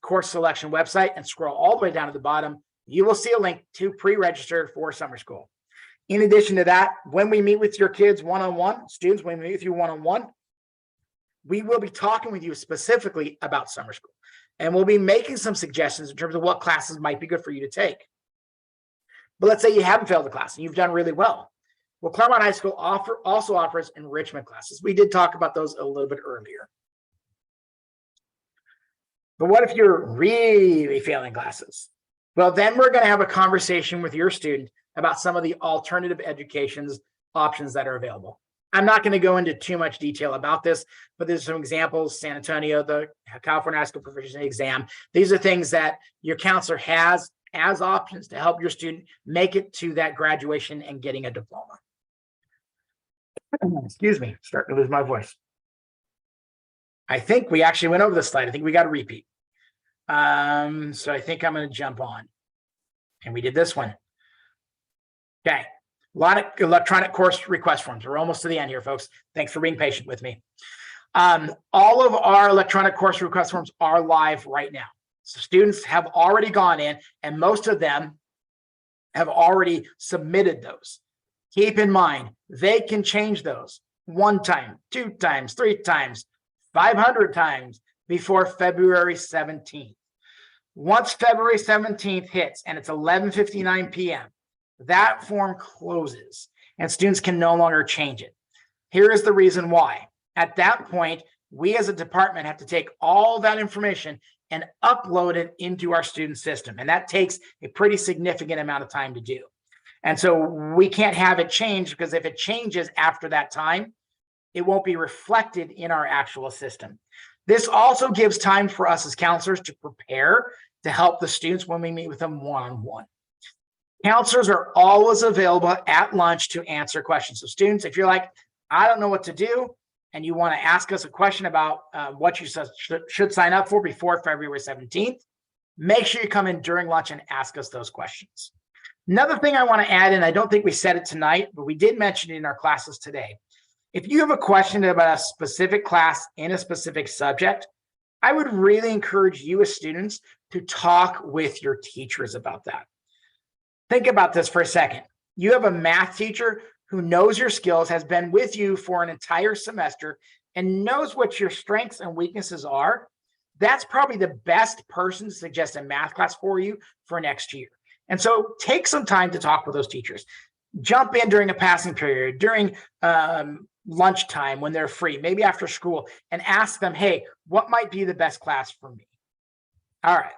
course selection website and scroll all the way down to the bottom, you will see a link to pre-register for summer school. In addition to that, when we meet with your kids one-on-one, students, when we meet with you one-on-one, we will be talking with you specifically about summer school. And we'll be making some suggestions in terms of what classes might be good for you to take. But let's say you haven't failed a class and you've done really well. Well, Claremont High School also offers enrichment classes. We did talk about those a little bit earlier. But what if you're really failing classes? Well, then we're going to have a conversation with your student about some of the alternative education's options that are available. I'm not going to go into too much detail about this, but there's some examples. San Antonio, the California High School Proficiency Exam. These are things that your counselor has as options to help your student make it to that graduation and getting a diploma. Excuse me, starting to lose my voice. I think we actually went over this slide. I think we got a repeat. So I think I'm going to jump on. And we did this one. Okay. A lot of electronic course request forms. We're almost to the end here, folks. Thanks for being patient with me. All of our electronic course request forms are live right now. So students have already gone in, and most of them have already submitted those. Keep in mind, they can change those 1 time, 2 times, 3 times, 500 times before February 17th. Once February 17th hits and it's 11:59 p.m., that form closes and students can no longer change it. Here is the reason why. At that point, we as a department have to take all that information and upload it into our student system. And that takes a pretty significant amount of time to do. And so we can't have it change, because if it changes after that time, it won't be reflected in our actual system. This also gives time for us as counselors to prepare to help the students when we meet with them one-on-one. Counselors are always available at lunch to answer questions. So students, if you're like, I don't know what to do, and you want to ask us a question about what you should sign up for before February 17th, make sure you come in during lunch and ask us those questions. Another thing I want to add, and I don't think we said it tonight, but we did mention it in our classes today. If you have a question about a specific class in a specific subject, I would really encourage you as students to talk with your teachers about that. Think about this for a second. You have a math teacher who knows your skills, has been with you for an entire semester, and knows what your strengths and weaknesses are. That's probably the best person to suggest a math class for you for next year. And so take some time to talk with those teachers. Jump in during a passing period, during lunchtime when they're free, maybe after school, and ask them, hey, what might be the best class for me? All right.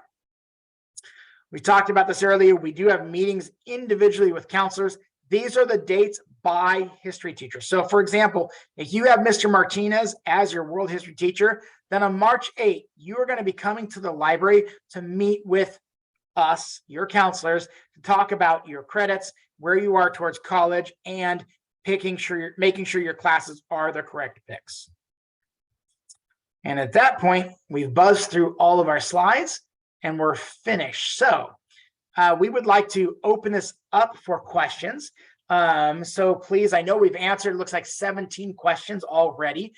We talked about this earlier. We do have meetings individually with counselors. These are the dates by history teacher. So for example, if you have Mr. Martinez as your world history teacher, then on March 8th, you are going to be coming to the library to meet with us, your counselors, to talk about your credits, where you are towards college, and making sure your classes are the correct picks. And at that point, we've buzzed through all of our slides and we're finished. So we would like to open this up for questions. So please, I know we've answered, it looks like 17 questions already.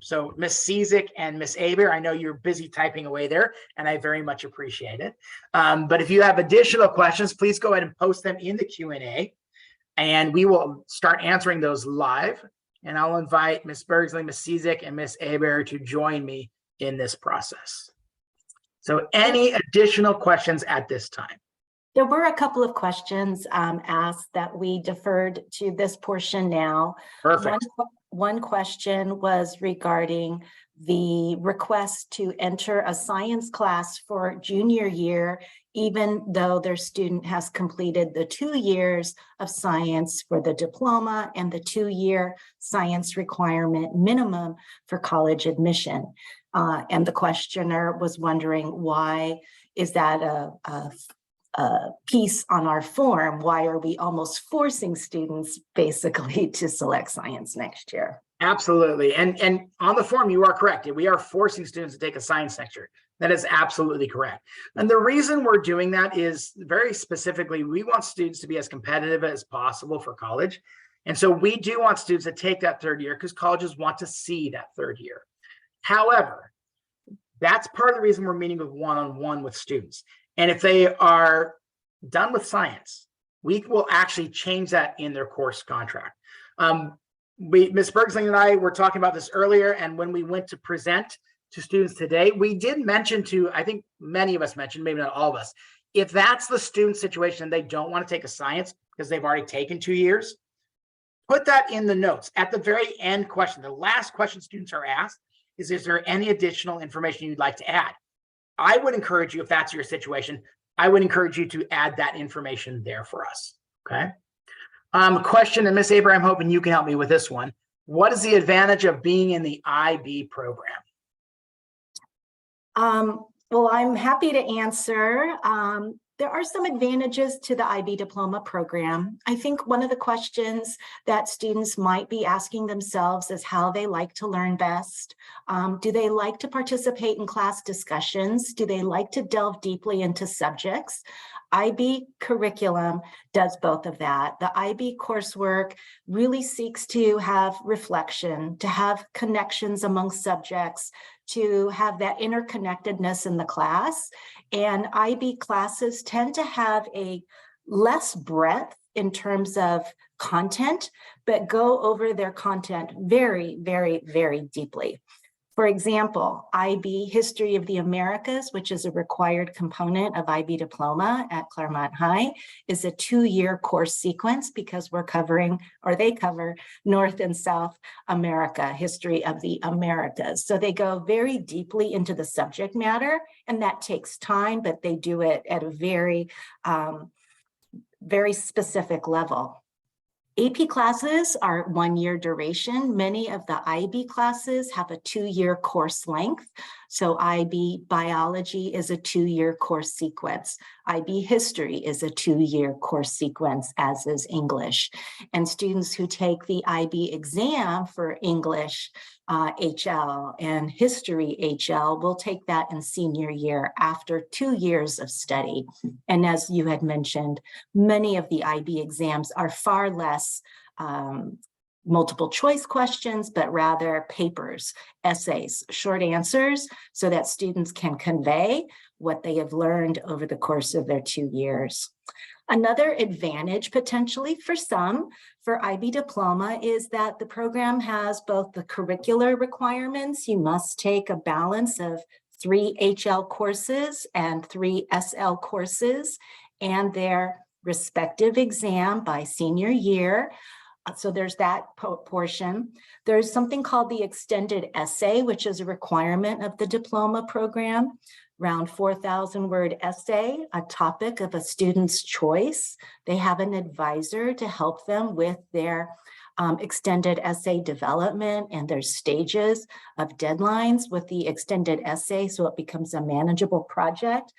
So Ms. Cizik and Ms. Aber, I know you're busy typing away there, and I very much appreciate it. But if you have additional questions, please go ahead and post them in the Q&A, and we will start answering those live. And I'll invite Ms. Bergsley, Ms. Cizik, and Ms. Aber to join me in this process. So any additional questions at this time? There were a couple of questions asked that we deferred to this portion now. Perfect. One question was regarding the request to enter a science class for junior year, even though their student has completed the 2 years of science for the diploma and the 2-year science requirement minimum for college admission. And the questioner was wondering, why is that a piece on our form? Why are we almost forcing students basically to select science next year? Absolutely. And on the form, you are correct. We are forcing students to take a science next year. That is absolutely correct. And the reason we're doing that is very specifically, we want students to be as competitive as possible for college. And so we do want students to take that 3rd year because colleges want to see that 3rd year. However, that's part of the reason we're meeting with one-on-one with students. And if they are done with science, we will actually change that in their course contract. Ms. Bergsley and I were talking about this earlier, and when we went to present to students today, we did mention to, I think many of us mentioned, maybe not all of us, if that's the student situation, they don't want to take a science because they've already taken 2 years, put that in the notes. At the very end question, the last question students are asked is there any additional information you'd like to add? I would encourage you, if that's your situation, I would encourage you to add that information there for us, okay? Question, and Ms. Aber, I'm hoping you can help me with this one. What is the advantage of being in the IB program? Well, I'm happy to answer. There are some advantages to the IB diploma program. I think one of the questions that students might be asking themselves is how they like to learn best. Do they like to participate in class discussions? Do they like to delve deeply into subjects? IB curriculum does both of that. The IB coursework really seeks to have reflection, to have connections among subjects, to have that interconnectedness in the class. And IB classes tend to have a less breadth in terms of content, but go over their content very, very, very deeply. For example, IB History of the Americas, which is a required component of IB diploma at Claremont High, is a 2-year course sequence because we're covering, or they cover, North and South America, history of the Americas. So they go very deeply into the subject matter, and that takes time, but they do it at a very, very specific level. AP classes are 1-year duration. Many of the IB classes have a 2-year course length. So IB biology is a 2-year course sequence. IB history is a 2-year course sequence, as is English. And students who take the IB exam for English HL and history HL will take that in senior year after 2 years of study. And as you had mentioned, many of the IB exams are far less multiple choice questions, but rather papers, essays, short answers, so that students can convey what they have learned over the course of their 2 years. Another advantage potentially for some for IB diploma is that the program has both the curricular requirements. You must take a balance of 3 HL courses and 3 SL courses and their respective exam by senior year. So there's that portion. There's something called the extended essay, which is a requirement of the diploma program. Around 4,000 word essay, a topic of a student's choice. They have an advisor to help them with their extended essay development and their stages of deadlines with the extended essay, so it becomes a manageable project.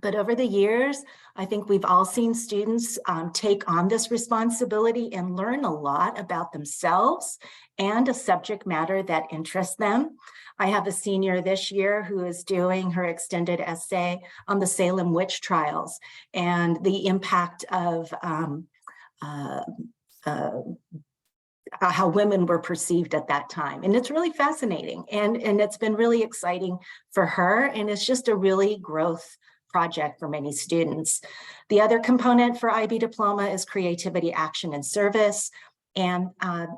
But over the years, I think we've all seen students take on this responsibility and learn a lot about themselves and a subject matter that interests them. I have a senior this year who is doing her extended essay on the Salem witch trials and the impact of how women were perceived at that time. And it's really fascinating. And it's been really exciting for her. And it's just a really growth project for many students. The other component for IB diploma is creativity, action, and service. And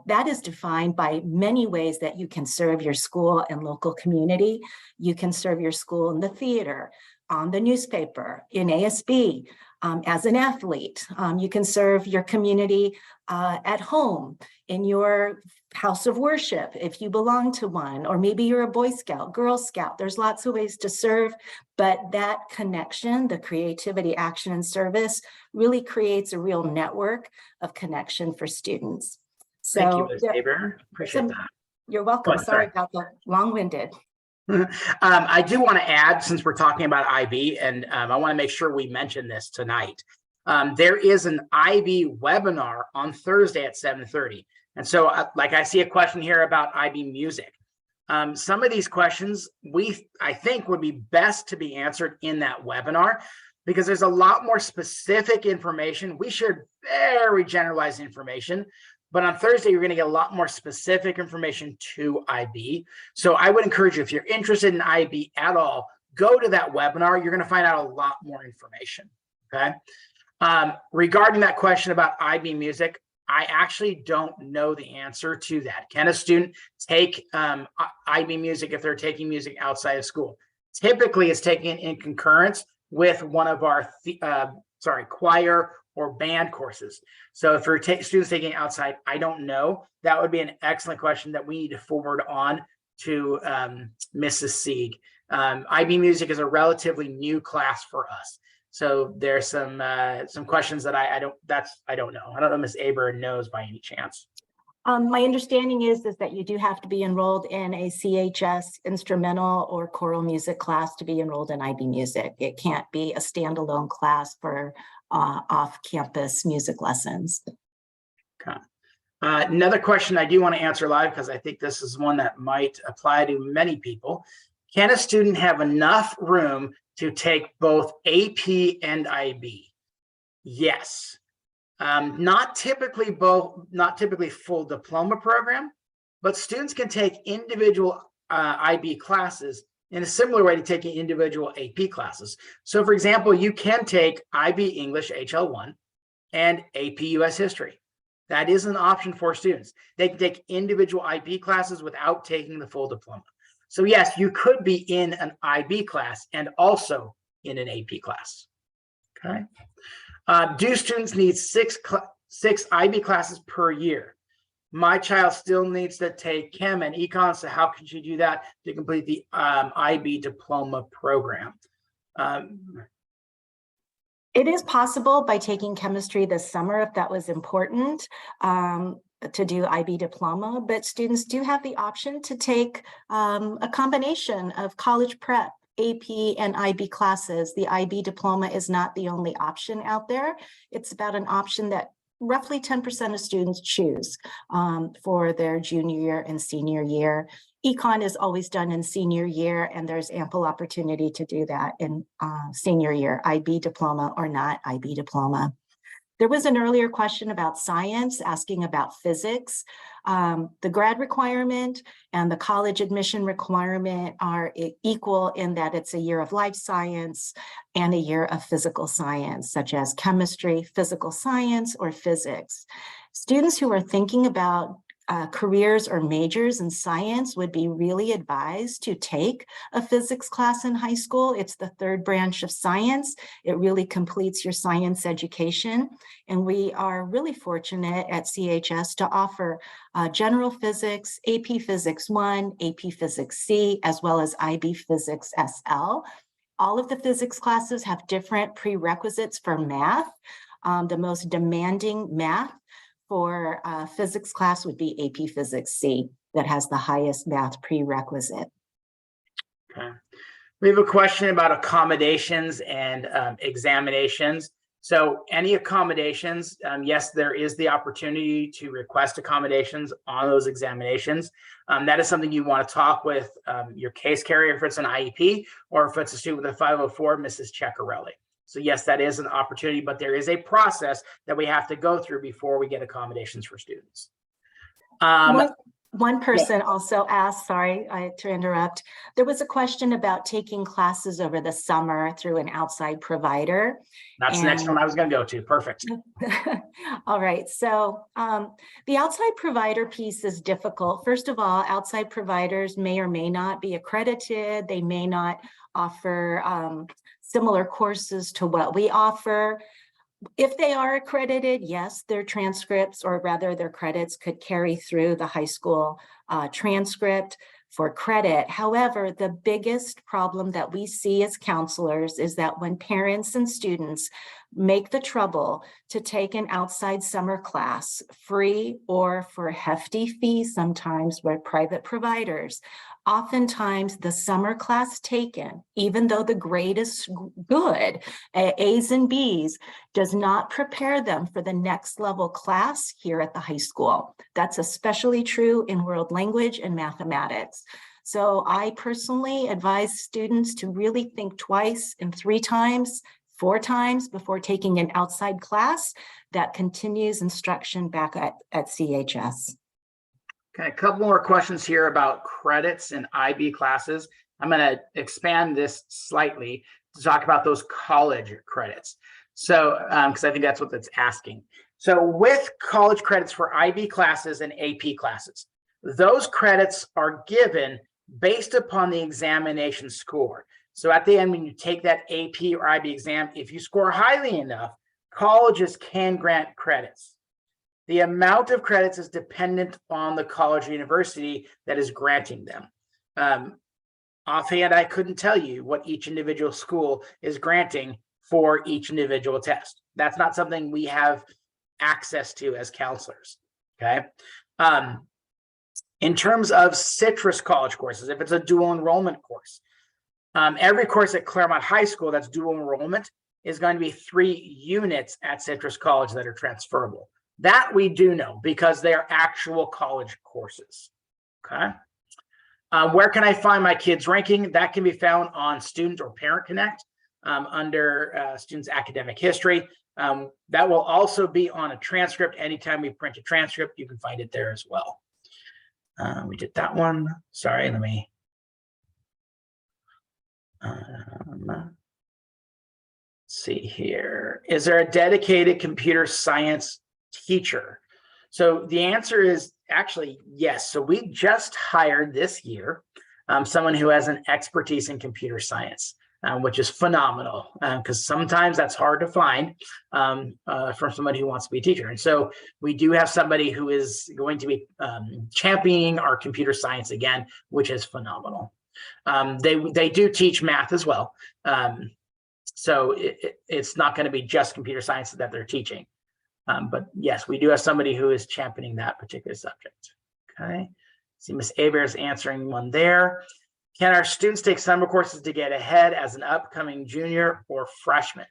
that is defined by many ways that you can serve your school and local community. You can serve your school in the theater, on the newspaper, in ASB, as an athlete. You can serve your community at home, in your house of worship, if you belong to one, or maybe you're a Boy Scout, Girl Scout. There's lots of ways to serve, but that connection, the creativity, action, and service really creates a real network of connection for students. So, thank you, Ms. Haber. Appreciate that. You're welcome. Sorry about the long-winded. I do want to add, since we're talking about IB, and I want to make sure we mention this tonight. There is an IB webinar on Thursday at 7:30. And so like I see a question here about IB music. Some of these questions I think would be best to be answered in that webinar because there's a lot more specific information. We shared very generalized information, but on Thursday, you're going to get a lot more specific information to IB. So I would encourage you, if you're interested in IB at all, go to that webinar. You're going to find out a lot more information, okay? Regarding that question about IB music, I actually don't know the answer to that. Can a student take IB music if they're taking music outside of school? Typically, it's taken in concurrence with one of our choir or band courses. So if you're students taking it outside, I don't know. That would be an excellent question that we need to forward on to Mrs. Sieg. IB music is a relatively new class for us. So there's some questions that I don't know. I don't know if Ms. Aber knows by any chance. My understanding is that you do have to be enrolled in a CHS instrumental or choral music class to be enrolled in IB Music. It can't be a standalone class for off-campus music lessons. Okay. Another question I do want to answer live, because I think this is one that might apply to many people. Can a student have enough room to take both AP and IB? Yes. Not typically full diploma program, but students can take individual IB classes in a similar way to taking individual AP classes. So for example, you can take IB English HL1 and AP US History. That is an option for students. They can take individual IB classes without taking the full diploma. So yes, you could be in an IB class and also in an AP class. Okay. Do students need six IB classes per year? My child still needs to take chem and econ, so how can she do that to complete the IB diploma program? It is possible by taking chemistry this summer, if that was important, to do IB diploma, but students do have the option to take a combination of college prep, AP and IB classes. The IB diploma is not the only option out there. It's about an option that roughly 10% of students choose for their junior year and senior year. Econ is always done in senior year, and there's ample opportunity to do that in senior year, IB diploma or not IB diploma. There was an earlier question about science, asking about physics. The grad requirement and the college admission requirement are equal in that it's a year of life science and a year of physical science, such as chemistry, physical science, or physics. Students who are thinking about careers or majors in science would be really advised to take a physics class in high school. It's the third branch of science. It really completes your science education. And we are really fortunate at CHS to offer general physics, AP Physics 1, AP Physics C, as well as IB Physics SL. All of the physics classes have different prerequisites for math. The most demanding math for physics class would be AP Physics C, that has the highest math prerequisite. Okay. We have a question about accommodations and examinations. So any accommodations, yes, there is the opportunity to request accommodations on those examinations. That is something you want to talk with your case carrier if it's an IEP, or if it's a student with a 504, Mrs. Ceccarelli. So yes, that is an opportunity, but there is a process that we have to go through before we get accommodations for students. One person also asked, sorry to interrupt, there was a question about taking classes over the summer through an outside provider. That's the next one I was going to go to. Perfect. All right, so the outside provider piece is difficult. First of all, outside providers may or may not be accredited. They may not offer similar courses to what we offer. If they are accredited, yes, their transcripts, or rather their credits, could carry through the high school transcript for credit. However, the biggest problem that we see as counselors is that when parents and students make the trouble to take an outside summer class, free or for a hefty fee sometimes with private providers, oftentimes the summer class taken, even though the grade is good, A's and B's, does not prepare them for the next level class here at the high school. That's especially true in world language and mathematics. So I personally advise students to really think twice and 3 times, 4 times before taking an outside class that continues instruction back at CHS. Okay, a couple more questions here about credits and IB classes. I'm going to expand this slightly to talk about those college credits. So, because I think that's what it's asking. So with college credits for IB classes and AP classes, those credits are given based upon the examination score. So at the end, when you take that AP or IB exam, if you score highly enough, colleges can grant credits. The amount of credits is dependent on the college or university that is granting them. Offhand, I couldn't tell you what each individual school is granting for each individual test. That's not something we have access to as counselors. Okay. In terms of Citrus College courses, if it's a dual enrollment course, every course at Claremont High School that's dual enrollment is going to be 3 units at Citrus College that are transferable. That we do know because they are actual college courses. Okay. Where can I find my kids' ranking? That can be found on Student or Parent Connect under students' academic history. That will also be on a transcript. Anytime we print a transcript, you can find it there as well. We did that one. Sorry, let me. See here. Is there a dedicated computer science teacher? So the answer is actually yes. So we just hired this year someone who has an expertise in computer science, which is phenomenal because sometimes that's hard to find from somebody who wants to be a teacher. And so we do have somebody who is going to be championing our computer science again, which is phenomenal. They do teach math as well. So it's not going to be just computer science that they're teaching. But yes, we do have somebody who is championing that particular subject. Okay. See, Ms. Aber is answering one there. Can our students take summer courses to get ahead as an upcoming junior or freshman?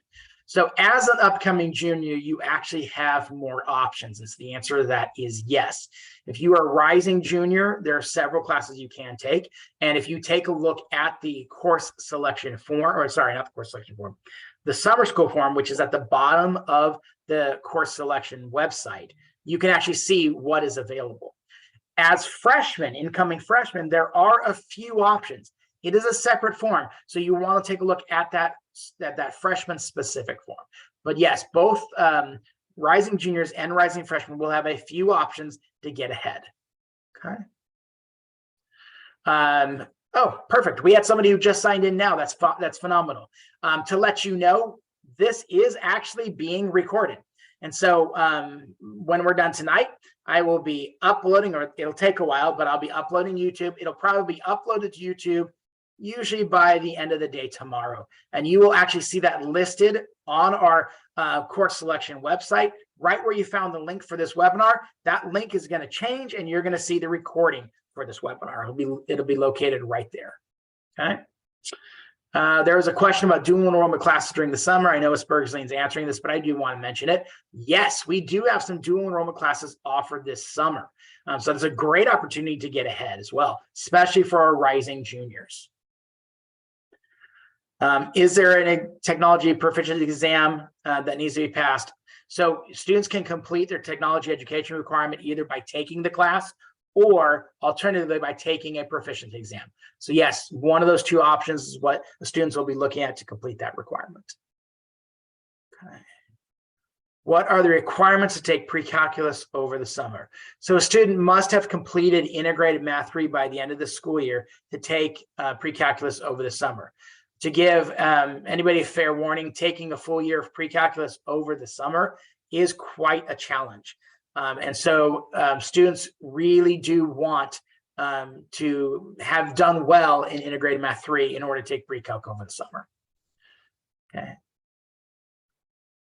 So as an upcoming junior, you actually have more options. And so the answer to that is yes. If you are a rising junior, there are several classes you can take. And if you take a look at the course selection form, or sorry, not the course selection form, the summer school form, which is at the bottom of the course selection website, you can actually see what is available. As freshmen, incoming freshmen, there are a few options. It is a separate form, so you want to take a look at that freshman specific form. But yes, both rising juniors and rising freshmen will have a few options to get ahead. Okay. Oh, perfect. We had somebody who just signed in now. That's phenomenal. To let you know, this is actually being recorded. And so when we're done tonight, I will be uploading, or it'll take a while, but I'll be uploading YouTube. It'll probably be uploaded to YouTube usually by the end of the day tomorrow. And you will actually see that listed on our course selection website, right where you found the link for this webinar. That link is going to change and you're going to see the recording for this webinar. It'll be located right there. Okay. There was a question about dual enrollment classes during the summer. I know Asperger's answering this, but I do want to mention it. Yes, we do have some dual enrollment classes offered this summer. So it's a great opportunity to get ahead as well, especially for our rising juniors. Is there a technology proficiency exam that needs to be passed? So students can complete their technology education requirement either by taking the class or alternatively by taking a proficiency exam. So yes, one of those two options is what the students will be looking at to complete that requirement. Okay. What are the requirements to take pre-calculus over the summer? So a student must have completed integrated math 3 by the end of the school year to take pre-calculus over the summer. To give anybody a fair warning, taking a full year of pre-calculus over the summer is quite a challenge. And so students really do want to have done well in integrated math 3 in order to take pre-calc over the summer. Okay.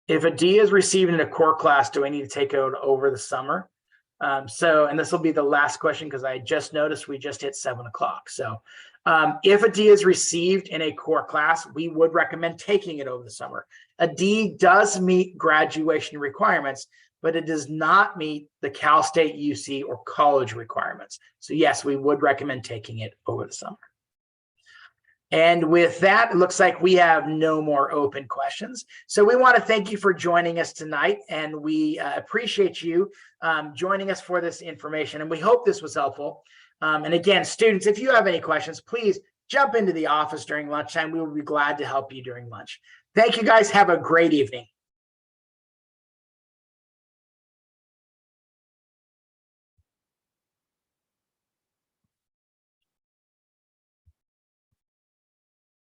If a D is received in a core class, do I need to take it over the summer? And this will be the last question because I just noticed we just hit 7 o'clock. So if a D is received in a core class, we would recommend taking it over the summer. A D does meet graduation requirements, but it does not meet the Cal State, UC, or college requirements. So yes, we would recommend taking it over the summer. And with that, it looks like we have no more open questions. So we want to thank you for joining us tonight, and we appreciate you joining us for this information, and we hope this was helpful. And again, students, if you have any questions, please jump into the office during lunchtime. We will be glad to help you during lunch. Thank you guys. Have a great evening.